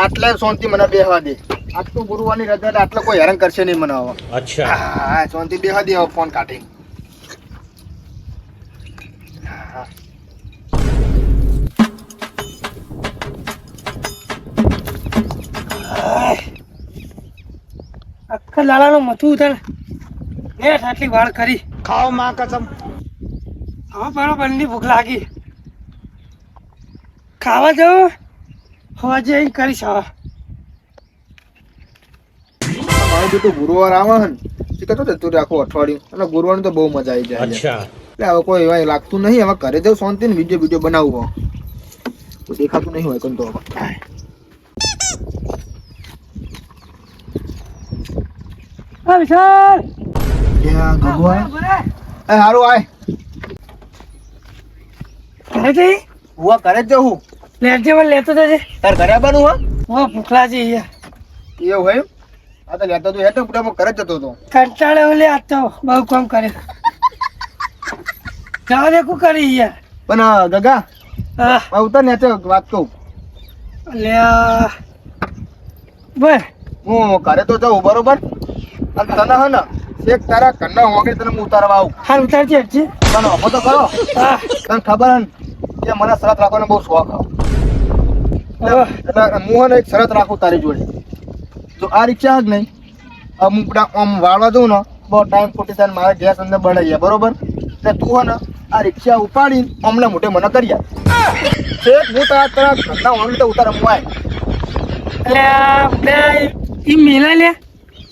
આટલે શાંતિ મને બેહવા દે. આજ તો ગુરુવારની રજા એટલે આટલે કોઈ હેરાન કરશે નહીં મને હવે. અચ્છા હા શાંતિ બેહવા દે હવે ફોન કાઢી. આખા લાલાનો મથું ઉતાર ને આટલી વાળ કરી ખાઓ માં કસમ. હવે બરોબર ની ભૂખ લાગી. ખાવા જવું હવે જઈને કરીશ હવે. મારું બેટું ગુરુવાર આવે ને એ કતો જતું રાખો અઠવાડિયું અને ગુરુવારની તો બહુ મજા આવી જાય. અચ્છા એટલે હવે કોઈ એવા લાગતું નહીં. હવે ઘરે જવું શાંતિ ને વિડીયો બનાવવો કોઈ દેખાતું નહીં હોય કંતો હવે. હા વિશાલ ત્યાં ગગુઆ બરાબર. એ હારું આય ઘરે જઈ હું ઘરે જ જવું. લેજે મને લેતો જજે. તાર ઘરે આવવાનું હો હો ભૂખ લાગી યાર. એવું હોય એમ? આ તો લેતો તો હેઠો બુઢા ઘરે જ જતો હતો. કંટાળે ઓલે આ તો બહુ કામ કરે. જવા દે કું કરી યાર. પણ ગગા હા ઉતર ને વાત કહું. લે બોલ. હું ઘરે તો જાઉં બરોબર અને તને હે ને એક તારા ઘરના હોંગે તને હું ઉતારવા આવું. હાલ ઉતારજે હટજે. તને હમો તો કરો. હા તને ખબર હે ને કે મને શરત રાખવાનો બહુ શોખ હવે એટલે હું હે ને એક શરત રાખું તારી જોડે. જો આ રિક્ષા જ નહીં હું આમ વાળવા દઉં ને બહુ ટાઈમ ખોટી થાય મારા ગેસ અંદર બળાઈ જાય બરોબર. એટલે તું હે ને આ રિક્ષા ઉપાડીને અમને મોઢે મને કરી આપ. હું તારા ઘરના હોંગે તો ઉતાર મુવાય. એટલે ઈ મેલા લે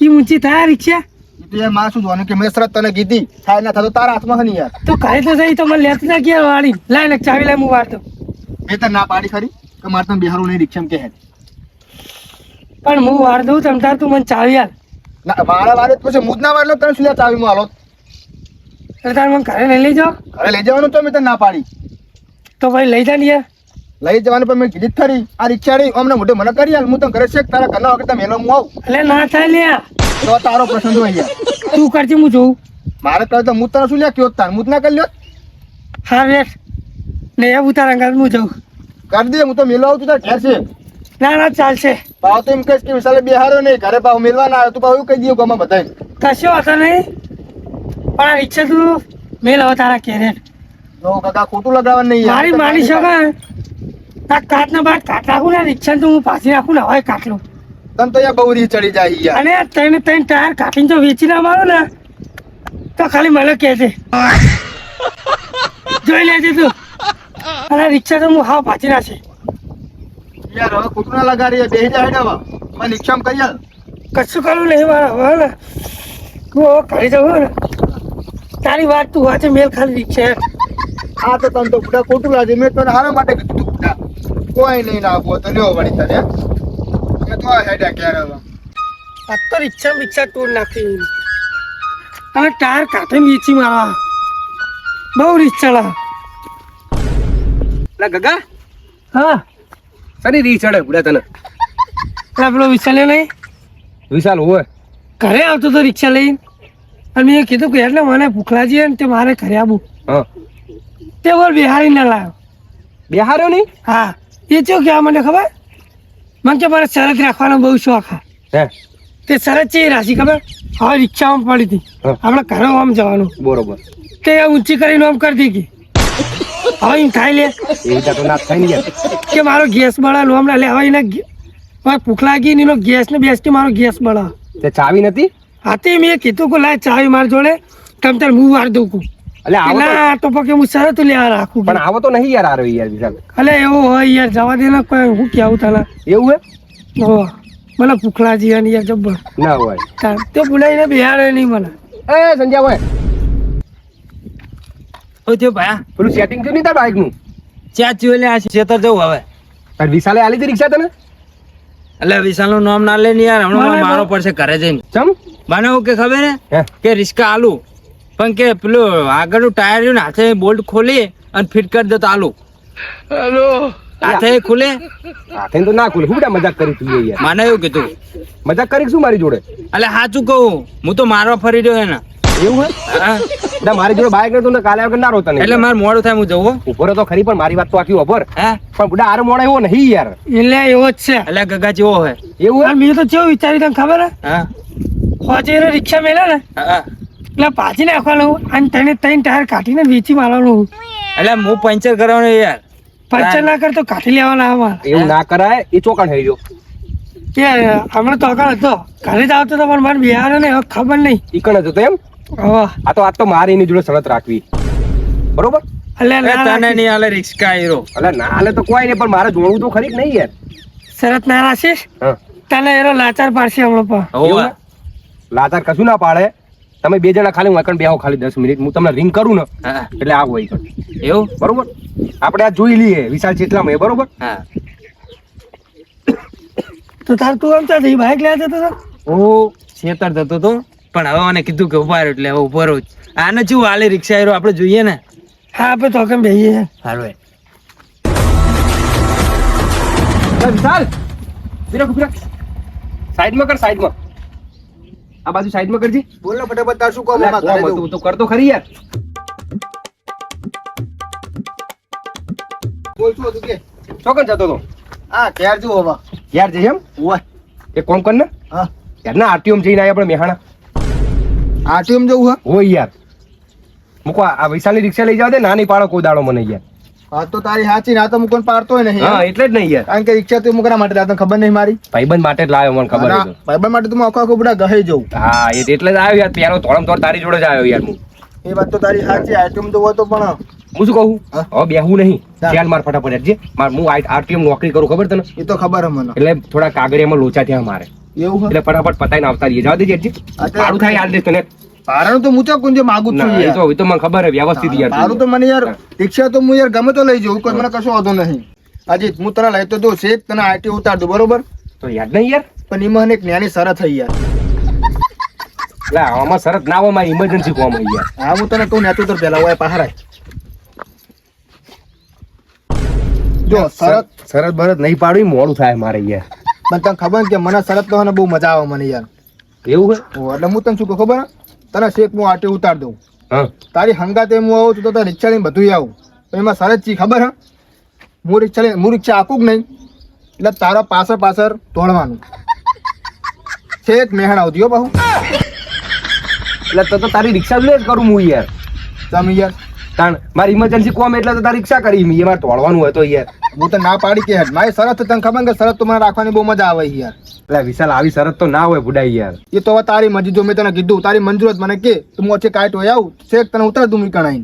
ઈ ઊંચી થાય રિક્ષા. તો યાર મારે શું જોવાનું કે મેં શરત તને કીધી થાય ના થાય તો તારા હાથમાં હે ને યાર. તો ઘરે તો જઈ તો મને લેતી ના ગયા વાળી લાય ને ચાવી લાય હું વાળતો. મેં તને ના પાડી ખરી કે મારે તને બિહારું નહીં રિક્ષામાં કે હે પણ હું વાર દઉં તમ તાર તું મને ચાવી આલ. ના વાળા વાળે પછી મુજ ના વાળે તને શું લે ચાવીમાં હાલો. એટલે તાર મને ઘરે લઈ લઈ જાઓ. ઘરે લઈ જવાનું તો મેં તને ના પાડી. તો ભાઈ લઈ જા ને યાર. લઈ જવાનું પણ મેં કીધી જ ખરી આ રિક્ષા રહી અમને મોઢે મને કરી હાલ. હું તને ઘરે શેક તારા ઘરના વખત મેલો હું આવું એટલે ના થાય લે તો તારો પ્રશ્ન જો યાર. તું કરજે હું જોઉં. મારે કહે તો હું તને શું લે કયો તાર મુજ ના કરી લ્યો હા વેઠ ને એ ઉતાર અંગાત હું જાઉં. કરી દે હું તો મેલો આવું તું તાર ઘેર છે. ના ના ચાલશે. ભાવ તો એમ કહીશ કે વિશાલે બિહારો નહીં ઘરે ભાવ મેળવા ના આવ્યો તું ભાવ એવું કહી દઉં ગમે બધાને. કશો હતો નહીં પણ આ રિક્ષા તું મેલ હવે તારા કેરેટ જો કાકા ખોટું લગાવવાનું નહીં યાર. મારી માની શકો આ કાટના બાર કાટ રાખું ને રિક્ષા તો હું પાછી રાખું ને હવે કાટલું તને તો યાર બહુ રી ચડી જાય યાર. અને ત્રણ ત્રણ ટાયર કાઢીને જો વેચી ના મારો ને તો ખાલી મને કહેજે જોઈ લેજે તું. અને રિક્ષા તો હું હાવ પાછી નાખી. યાર હવે ખોટું ના લગાડી બેસી જાય હેડ હવે મને રિક્ષામાં કરી હાલ. કશું કરવું નહીં મારે હવે ને હું હવે ઘરે જવું ને તારી વાત તું વાંચે મેલ ખાલી રિક્ષા. આ તો તને તો બુઢા ખોટું લાગે. મેં તને હારા માટે કીધું તું બુઢા કોઈ નહીં નાખવો તો લ્યો વળી તને અમે તો આ હેડ્યા ક્યારે હવે. આ તો રિક્ષા તોડ નાખી હવે ટાયર કાઢીને વેચી મારવા બહુ રિક્ષા લા. ના ગગા હા સરી રી ચડે બુડા તને. પેલો વિશાલે નહીં વિશાલ હોય ઘરે આવતો તો રિક્ષા લઈને અને મેં કીધું કે એટલે મને ભૂખ લાગી ને તે મારે ઘરે આવવું. હા તે બોલ બિહારી ના લાવ્યો. બિહાર્યો નહીં હા એ શું કહેવા મને ખબર મને કે મારે શરત રાખવાનો બહુ શોખ હા. હે તે શરત છે એ રાશી ખબર હવે રિક્ષામાં પડી હતી હા. આપણે ઘરે આમ જવાનું બરોબર તે ઊંચી કરીને આમ કરી દીધી હવે એમ થાય લે એવી તો ના થાય ને યાર. કે મારો ગેસ બળા લો હમણાં લે હવે એને હવે ભૂખ લાગી ને એનો ગેસ ને બેસ કે મારો ગેસ બળા. તે ચાવી નથી હાથી મેં કીધું કે લાય ચાવી મારી જોડે તમ તાર હું વાર દઉં કું. એટલે આવો તો ના તો પછી હું શરત લેવા રાખું પણ આવો તો નહીં યાર આરો યાર વિશાલ. અલે એવું હોય યાર જવા દે ને કોઈ હું કેવું તને એવું હે હો મને ભૂખ લાગી અને યાર જબ્બર ના હોય. તે બોલાવીને બિહારે નહીં મને. એ સંજય હોય ઓ થયો ભાયા પેલું સેટિંગ થયું નહીં તાર બાઇક નું. ચા ચીલે આ ખેતર જવું હવે. તાર વિશાલે આલી હતી રિક્ષા તને એટલે વિશાલનું નામ ના લે ને યાર હમણાં મને મારો પડશે ઘરે જઈને. ચમ મને એવું કે ખબર હે? હે કે રિસ્કા આલુ પણ કે પેલું આગળનું ટાયર રહ્યું ને હાથે બોલ્ટ ખોલી અને ફિટ કરી દો તો આલુ. હાથે ખુલે હાથે તો ના ખુલે. હું બેટા મજાક કરી તું યાર. મને એવું કીધું મજાક કરી શું મારી જોડે. એટલે સાચું કહું હું તો મારવા ફરી રહ્યો એને. એવું હે હા એટલે મારી જોડે બાઈક નતું ને કાલે વગર ના રોતા એટલે મારે મોડું થાય હું જવું હો. ઉભો રહો તો ખરી પણ મારી વાત તો આખી ઉભર હા પણ બુડા આરે મોડા એવો નહીં યાર એટલે એવો જ છે. એટલે ગગા જેવો હોય. એવું હે અને બીજું તો કેવું વિચાર્યું તને ખબર હે? હા હોજે એને રિક્ષા મેલે ને હા એટલે પાછી નાખવાનું અને તેને ત્રણ ટાયર કાઢીને વેચી મારવાનું. એટલે હું પંચર કરવાનું યાર. પંચર ના કર તો કાઢી લેવાના અમારે. એવું ના કરાય એ ચોકણ થઈ ગયો કે હમણાં તો અગાળ હતો ઘરે જ આવતો તો પણ મને બિહાર ને હવે ખબર નહીં. ઈકણ હતો એમ હવે આજ તો મારે એની જોડે શરત રાખવી બરોબર એટલે એટલે ના તને રાખીશ. નહીં હાલે રિક્ષા હીરો. એટલે ના હાલે તો કોઈ નહીં પણ મારે જોડવું તો ખરી જ નહીં યાર શરત ના રાખીશ હા તને એનો લાચાર પાડશે હમણાં પણ. એવું ને? લાચાર કશું ના પાડે તમે બે જણા ખાલી હું એકણ બેહો ખાલી 10 મિનિટ હું તમને રિંગ કરું ને હા એટલે આવો ઈકણ એવું બરોબર આપણે આ જોઈ લઈએ વિશાલ ચેટલામાં બરોબર હા તો તાર તું આમ ચાલ બાઇક લેવા જતો હતો? હું છેતર થતો હતો પણ હવે મને કીધું કે ઉભા રહ્યો એટલે હવે ઉભો રહું જ. આને શું હાલે રિક્ષા હીરો આપણે જોઈએ ને. હા આપણે તો કેમ બેહીએ હારું વિશાલ સાઈડમાં કર સાઈડમાં આ બાજુ સાઈડમાં કરજે બોલ ને ફટાફટ તાર શું કહો અલ્યા, મામા, કોમ ઘરે હતું જવું. તો કરતો ખરી યાર બોલ શું હતું કે? ચોકન જતો તો હા ઘેર જુઓ હવે. યાર જઈ એમ ઓય. એક કોમ કર ને હા યાર ના આરટીઓમ જઈને આવ્યા આપણે મેહાણા આરટીએમ જવું હે? હોય યાર મૂકો આ વિશાલની રિક્ષા લઈ જાવ દે ના નહીં પાડો કોઈ દાડો મને યાર હા તો તારી સાચી ના તો હું કોઈ પાડતો હોય નહીં હા એટલે જ નહીં યાર કારણ કે રિક્ષા તો મુકરા માટે તને ખબર નહીં મારી. ભાઈબંધ માટે જ લાવ્યો મને ખબર ના, હતી ભાઈબંધ માટે તો હું આખો આખો બધા ગહે જઉં. હા એટલે જ આવ્યો યાર પેલો થોડમ થોડ તારી જોડે જ આવ્યો યાર હું એ વાત તો તારી સાચી આરટીએમ જવું હોય તો પણ હું શું કહું હા? હવે બેહવું નહીં હા. ચાલ માર ફટાફટ જે હું આરટીએમ નોકરી કરું ખબર તને એ તો ખબર હે મને. એટલે થોડા કાગળિયામાં લોચા થયા મારે એવું હે? એટલે ફટાફટ પતાઈને આવતા રહીએ જવા દેજે સારું થાય યાર દે તને ભાડાનું તો હું તો કોણ જે માગું જ છું ના એ યાર. તો હવે તો મને ખબર હે વ્યવસ્થિત યાર ભાડું તો મને યાર રિક્ષા તો હું યાર ગમે તો લઈ જઉં કોઈ મને કશો વાંધો નહીં. અજીત હું તને લઈ તો દઉં શેઠ તને આરટી ઉતાર દઉં બરોબર તો યાદ નહીં યાર પણ એમાં એક નાની શરત થઈ યાર. એટલે આમાં શરત ના હોય મારી ઇમરજન્સી કોમ હોય યાર હા હું તને કહું ને તો પેલા હોય પહારાય જો શરત શરત બરત નહીં પાડવી મોડું થાય મારે યાર મને તને ખબર ને કે મને શરત તો હે ને બહુ મજા આવે મને યાર. એવું હે હો, એટલે હું તને શું કહું ખબર હે? તને શેઠ હું આરટી ઉતાર દઉં હા તારી હંગાતે હું આવું તો તારે રિક્ષા લઈને બધું આવું તો એમાં શરત ચી ખબર હે હું રિક્ષા આપું જ નહીં એટલે તારા પાછળ પાછળ દોડવાનું છેક મેહણ આવતી હો બાહુ એટલે તો તારી રિક્ષા જ લે જ કરું હું યાર તમે યાર તાણ મારી ઇમરજન્સી કોમ એટલે તો તારી રિક્ષા કરી મેં મારે તોડવાનું હોય તો યાર હું તો ના પાડી કે હેડ મારી શરત તને ખબર કે શરત તો મને રાખવાની બહુ મજા આવે યાર. એટલે વિશાલ આવી શરત તો ના હોય બુડાઈ યાર એ તો હવે તારી મરજી જો મેં તને કીધું તારી મંજૂર જ મને કે તું ઓછે કાંઈ હોય આવું છેક તને ઉતાર દઉં કણાઈ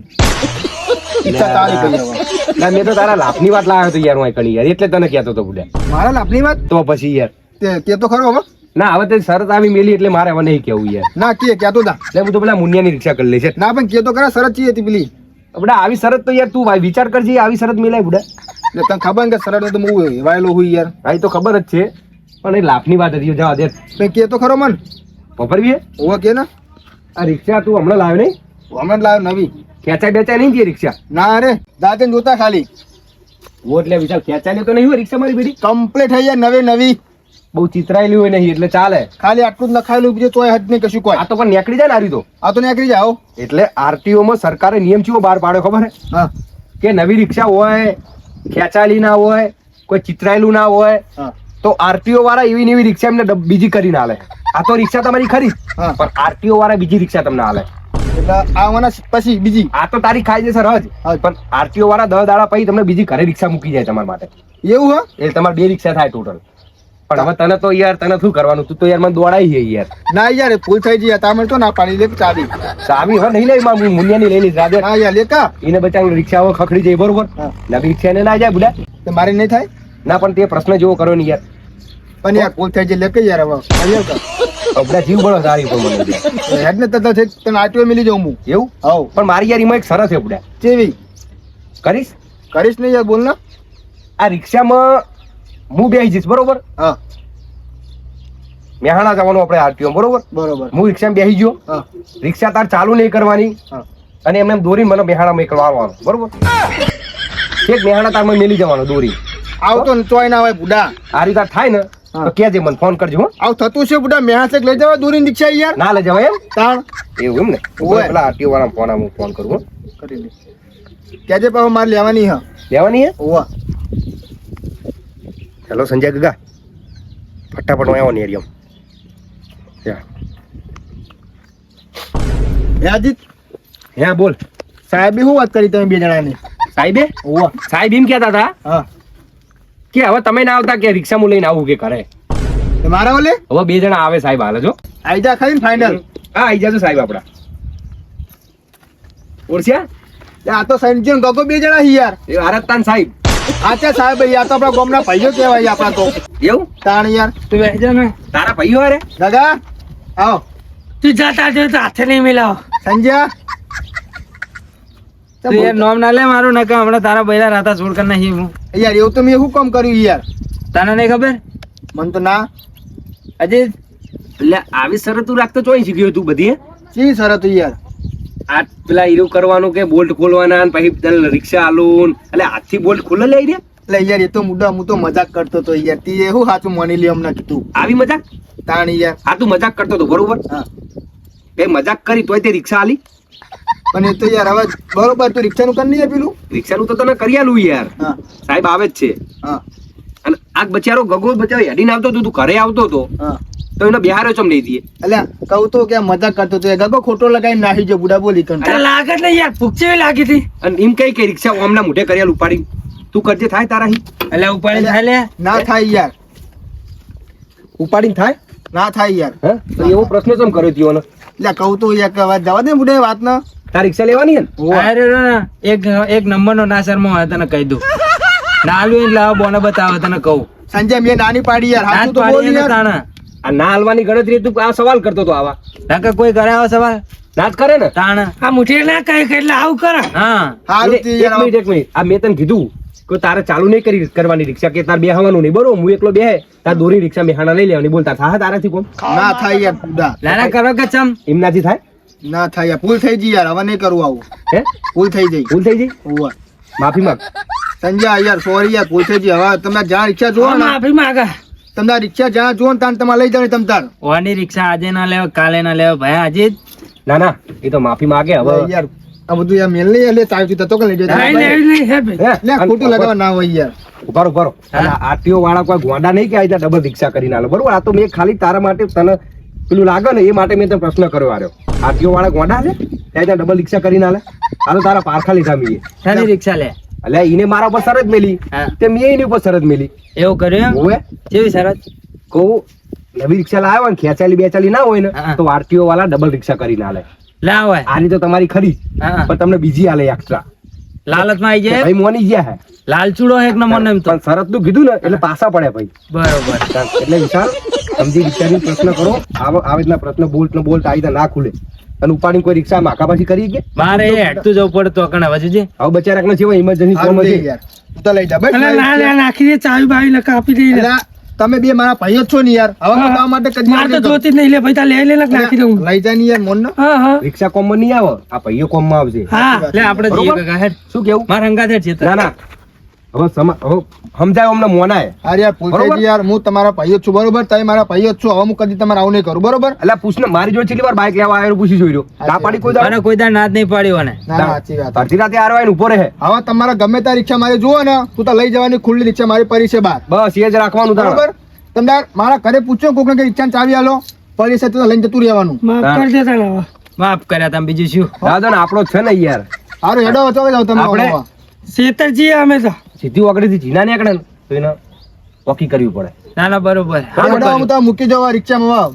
ઈચ્છા તારી કઈ હવે ના મેં તો તારા લાભની વાત લાવ્યો તો યાર હું કણી યાર એટલે તને કહેતો તો બુડા મારા લાભની વાત તો પછી યાર કે તો ખરો હવે ના હવે તે શરત આવી મેલી એટલે મારે હવે નહીં કેવું યાર ના કે તો તા એટલે હું તો પેલા મુનિયાની રિક્ષા કરી લઈશ ના પણ કે તો ખરા શરત ચી હતી પેલી બુડા આવી શરત તો યાર તું ભાઈ વિચાર કરજે આવી શરત મેલાય બુડા એટલે તને ખબર ને કે શરત તો હું વાયેલો હું યાર હા એ તો ખબર જ છે પણ એ લાભની વાત હતી જવા દે તો કે તો ખરો મન વાપરવી હે? હોવા કે ના આ રિક્ષા તું હમણાં લાવ્યો નહીં હમણાં લાવ નવી ખેંચાય બેચાય નહીં તે રિક્ષા ના અરે દાદા જોતા ખાલી વો એટલે વિચાર ખેંચાય તો નહીં હોય રિક્ષા મારી બેટી કમ્પ્લીટ થઈ યાર નવી નવી બહુ ચિતરાયેલી હોય નહીં એટલે ચાલે ખાલી આટલું જ લખાયેલું બીજું તોય હદ નહીં કશું કોઈ આ તો પણ નીકળી જાય ને આરી તો આ તો નીકળી જાઓ એટલે આરટીઓ માં સરકારે નિયમ ચેવો બહાર પાડ્યો ખબર હે હા કે નવી રિક્ષા હોય ખેંચાયેલી ના હોય કોઈ ચિતરાયેલું ના હોય હા તો આરટીઓ વાળા એવી ને એવી રિક્ષા એમને બીજી કરીને આલે આ તો રિક્ષા તમારી ખરી હા. પણ આરટીઓ વાળા બીજી રિક્ષા તમને આલે એટલે આવવાના પછી બીજી આ તો તારી કાયદેસર જ હા. પણ આરટીઓ વાળા 10 દાડા પછી તમને બીજી ઘરે રિક્ષા મૂકી જાય તમારા માટે એવું હા એટલે તમારે 2 રિક્ષા થાય ટોટલ પણ હવે તને તો યાર તને શું કરવાનું તું તો યાર મને દોડાઈ છે યાર ના યાર ભૂલ થઈ ગઈ તમે તો ના પાડી લે ચાવી ચાવી હવે નહીં લઈ હું મુનિયાની લઈ લઈશ રાધે હા યાર લેકા એને બચાવ રિક્ષા હવે ખખડી જાય બરોબર હા. નવી રિક્ષા ને ના જાય બુડા તે મારી નહીં થાય ના પણ તે પ્રશ્ન જેવો કર્યો ને યાર પણ યાર ભૂલ થઈ ગઈ લેકે યાર હવે કરી કા બધા જીવ બળો સારી ઉપર મને યાર. હેડ ને તને છે તને આટીઓ મિલી જાઉં હું એવું હાઉ પણ મારી યાર એમાં એક સરસ છે બુડા ચેવી કરીશ કરીશ ને યાર બોલ ને આ રિક્ષામાં હું બેસી જઈશ બરોબર હા મેહાણા જવાનું આપણે આરટીઓ બરોબર બરોબર હું રિક્ષામાં બેસી ગયો હા રિક્ષા તાર ચાલુ નહીં કરવાની હા અને એમને એમ દોરી મને મેહાણામાં એકલો આવવાનું બરોબર એક મેહાણા તારમાં મેલી જવાનું દોરી આવતો ને તોય ના હોય બુડા આ રીતે થાય ને હા. તો કેજે મને ફોન કરજો હો. આવું થતું છે બુડા મેહાસે લઈ જવા દૂરી રિક્ષા યાર ના લઈ જવાય એમ તાણ એવું એમ ને ઓય. પેલા આરટીઓ વાળા ફોન હું ફોન કરું હો. કરી લે કેજે પાછો મારે લેવાની હા લેવાની હે ઓવા હેલો સંજય ગગા ફટાફટ આવ્યો ને એરિયમ યાદિત હે બોલ સાહેબે શું વાત કરી તમે બે જણાની સાહેબે ઓવા સાહેબ એમ કહેતા હતા હા કે હવે તમે ના આવતા કે રિક્ષામાં લઈને આવું કે કરે તો મારા ઓલે હવે 2 જણા આવે સાહેબ હાલે જો આઈ જા ખાલી ફાઇનલ હા આઈ જાજો સાહેબ આપડા ઓળખ્યા આ તો સંજય ને ગગો 2 જણા હી યાર એ આરતાન સાહેબ આચા સાહેબ યાર તો આપણા ગામના ભાઈઓ કહેવાય આપણા તો એવું તાણ યાર તું બેસી જા ને તારા ભાઈઓ અરે ગગા આવો તું જાતા જો તો હાથે નહીં મિલાવ સંજય તું યાર નોમ ના લે મારું નકા હમણાં તારા બૈરા રાતા છોડ કર નહીં હું યાર એવું તો મેં શું કામ કર્યું યાર તને નહીં ખબર મને તો ના અજય એટલે આવી શરત તું રાખતો ચોઈ શીખ્યો તું બધી હે? ચી શરત યાર આ પેલા હીરો કરવાનું કે બોલ્ટ ખોલવાના ને પછી તને રિક્ષા આલુન એટલે હાથથી બોલ્ટ ખોલે લઈ રે એટલે યાર એ તો મુદ્દા હું તો મજાક કરતો તો યાર તી એવું સાચું માની લે હમણાં કીધું આવી મજાક તાણ યાર આ તું મજાક કરતો તો બરોબર હા એ મજાક કરી તોય તે રિક્ષા આલી પણ એ તો યાર હવે બરોબર તું રિક્ષાનું કર નહીં પેલું રિક્ષાનું તો તને કરી આલું યાર હા સાહેબ આવે જ છે હા અને આ બચારો ગગો બચારો હેડીને આવતો હતો તું ઘરે આવતો હતો હા તો એને બિહાર્યો ચમ લઈ દઈએ અલ્યા કહું તો કે આ મજાક કરતો તો ગગો ખોટો લગાવીને નાહી જો બુડા બોલી કણ તારે લાગે જ નહીં યાર ભૂખ જેવી લાગી હતી અને એમ કઈ કે રિક્ષા ઓમના મોઢે કરી આલું ઉપાડી તું કરજે થાય તારાથી એટલે ઉપાડી થાય લે ના થાય યાર ઉપાડીને થાય ના થાય યાર હે તો એવો પ્રશ્ન ચમ કર્યો ત્યો ને એટલે કહું તો યાર કે વાત જવા દે બુડા એ વાત ના તાર રિક્ષા લેવાની હે ને અરે રે ને, એક નંબરનો ના શર્મો હોય તને કહી દઉં નાલું એટલે લાવો બોને બતાવે તને કહું સંજય મેં નાની પાડી યાર નાચ હાચું તો બોલ પાડી એને યાર તાણે. આ ના હાલવાની ગણતરી તું આ સવાલ કરતો તો આવા નકર કોઈ કરે આવો સવાલ નાચ કરે ને તાણ આ મુઠી ના કહે કે એટલે આવું કરે હા હારું એક તી યાર મિનિટ આ મેં તને કીધું કે તારે ચાલુ નહીં કરવાની રિક્ષા કે તાર બેહવાનું નહીં બરોબર હું એકલો બેહે તાર દોરી રિક્ષા બેહાણા લઈ લેવાની બોલતા થાય તારાથી કોમ ના થાય યાર બુડા નાના કરો કે ચમ એમનાથી થાય ના થાય યાર ભૂલ થઈ ગઈ યાર હવે નહીં કરવું આવું હે ભૂલ થઈ જઈ ભૂલ થઈ ગઈ ઓવા માફી માંગ સંજય યાર સોરી યાર ભૂલ થઈ ગઈ હવે તમે જ્યાં રિક્ષા જોવો ને માફી માંગે તમને રિક્ષા જ્યાં જોવો ને ત્યાં તમારે લઈ જવાની તમ તાર ઓની રિક્ષા આજે ના લેવો કાલે ના લેવો ભાઈ આજે જ ના ના એ તો માફી માગે હવે યાર આ બધું યાર મેલ નહીં એટલે ચાવી તો કે લઈ જતા નહીં નહીં નહીં હે ભાઈ હે? એટલે ખોટું લગાવવા ના હોય યાર ઉભારો ઉભારો આરટીઓ વાળા કોઈ ગોંડા નહીં કે આ રીતે ડબલ રિક્ષા કરીને આલો બરોબર આ તો મેં ખાલી તારા માટે તને પેલું લાગે ને એ માટે મેં તને પ્રશ્ન કર્યો આર્યો આરટીઓ વાળા ગોંડા છે ત્યાં ડબલ રિક્ષા કરીને આલે આ તો તારા પારખા લીધા મીએ શાની રિક્ષા લે એટલે એને મારા ઉપર શરત મેલી હા. તે મેં એની ઉપર શરત મેલી એવું કર્યું એમ હોવે કેવી શરત કહું નવી રિક્ષા લાવ્યો ને ખેંચાલી બેચાલી ના હોય ને હા. તો આરટીઓ વાળા ડબલ રિક્ષા કરીને આલે લાવ હોય આની તો તમારી ખરી હા પણ તમને બીજી આલે એક્સ્ટ્રા લાલચમાં આવી જાય ભાઈ મોની ગયા હે લાલચુડો એક નંબર ને એમ તો પણ શરત નું કીધું ને એટલે પાછા પડે ભાઈ બરોબર એટલે વિશાલ સમજી વિચારીને પ્રશ્ન કરો આવી રીતના પ્રશ્ન બોલ્ટ નો બોલ્ટ આવી રીતે ના ખુલે અને ઉપાડીને કોઈ રિક્ષા માકા પાછી કરી કે મારે એ હેઠતું જવું પડે તો કણ હવે જોજે હવે બચારા જેવા ઇમરજન્સી હારું કોમ દે છે યાર તું તો લઈ જા બસ એટલે ના ના નાખી દે ચાવી બાવી લખા આપી દે એટલે તમે બે મારા ભાઈઓ જ છો ને યાર હવે હા. કામ માટે કદી મારે તો જોતી જ નહીં લે ભાઈ તાર લે લે નાખી દઉં લઈ જા ને યાર મોન ના હા હા રિક્ષા કોમ માં નહીં આવે આ ભાઈઓ કોમ માં આવશે હા લે આપણે જઈએ બરોબર? કાકા હેડ શું કેવું મારા હંગાત હેડ છે ના ના હવે સમજાય અમને મોનાય અરે યાર ભૂલ થઈ બરોબર? ગઈ યાર હું તમારા ભાઈઓ જ છું બરોબર તમે મારા ભાઈઓ જ છો હવે હું કદી તમારે આવું નહીં કરું બરોબર એટલે પૂછને મારી જોડે કેટલી વાર બાઇક લેવા આવ્યો પૂછી જોઈ રહ્યો ના પાડી કોઈ અને કોઈ દાડ નાદ નહીં પાડ્યો અને ના ના સાચી વાત અડધી રાતે આરો આવીને ઉભો રહે હવે તમારા ગમે ત્યાં રિક્ષા મારે જુઓ ને તું તો લઈ જવાની ખુલ્લી રિક્ષા મારી પડી છે બહાર બસ એ જ રાખવાનું તારે બરોબર તમે મારા ઘરે પૂછ્યો કોકને કે રિક્ષા ચાવી આલો પડી છે તો લઈને જતું રહેવાનું માફ કરી દેતા ને હવે માફ કર્યા તમે બીજું શું દાદા ને આપણો જ છે ને યાર સારું હેડો વચો જાવ તમે આપણે- હવે. શેતરજી અમે તો સીધી ઓગળીથી જીના નીકળે ને તો એને પોકી કરવી પડે ના ના બરોબર હેડો હું તો મૂકી જવા રિક્ષામાં વાવ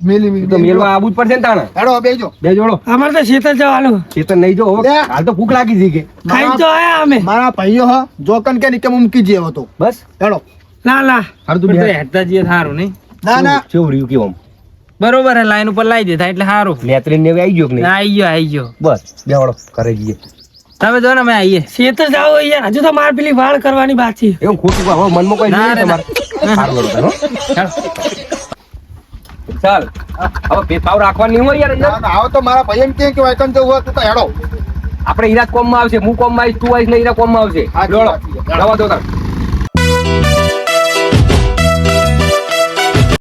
મેલી એ મેલી તો મેલવા આવવું જ પડશે ને તાણે હેડો બેજો બે જોડો અમારે તો શેતર જવાનું ચેતન નહીં જો હવે લે. હાલ તો ભૂખ લાગી હતી કે ખાઈ તો આયા અમે મારા ભાઈઓ હા જોકન કે રિક્ષામાં મૂકી જઈએ હવે તો બસ હેડો ના ના હારું તું પણ તો બે હેડતા જઈએ સારું નહીં ના ના કેવું રહ્યું કેવું બરોબર લાઈન ઉપર લાવી દેતા એટલે સારું નેત્રી ને આવી ગયો કે નહીં આવી ગયો બસ બેવાડો ઘરે જઈએ તમે જો ને અમે આવીએ શેતર જાવ યાર હજુ તો મારે પેલી વાળ કરવાની બાકી એવું ખોટું હવે મનમાં કોઈ ના નહીં રે ના. તમારે સારું બરોબર હો ચાલ હવે ભેદભાવ રાખવાની નહીં હોય યાર અંદર. ના, ના, આવો તો મારા ભાઈ એમ કે વાયકન જવું હોય તો હેડો આપણે હીરા કોમ માં આવશે હું કોમ માં આવીશ તું આવીશ ને હીરા કોમ માં આવશે હાચી જોડો વાત છે. જવા દો તાર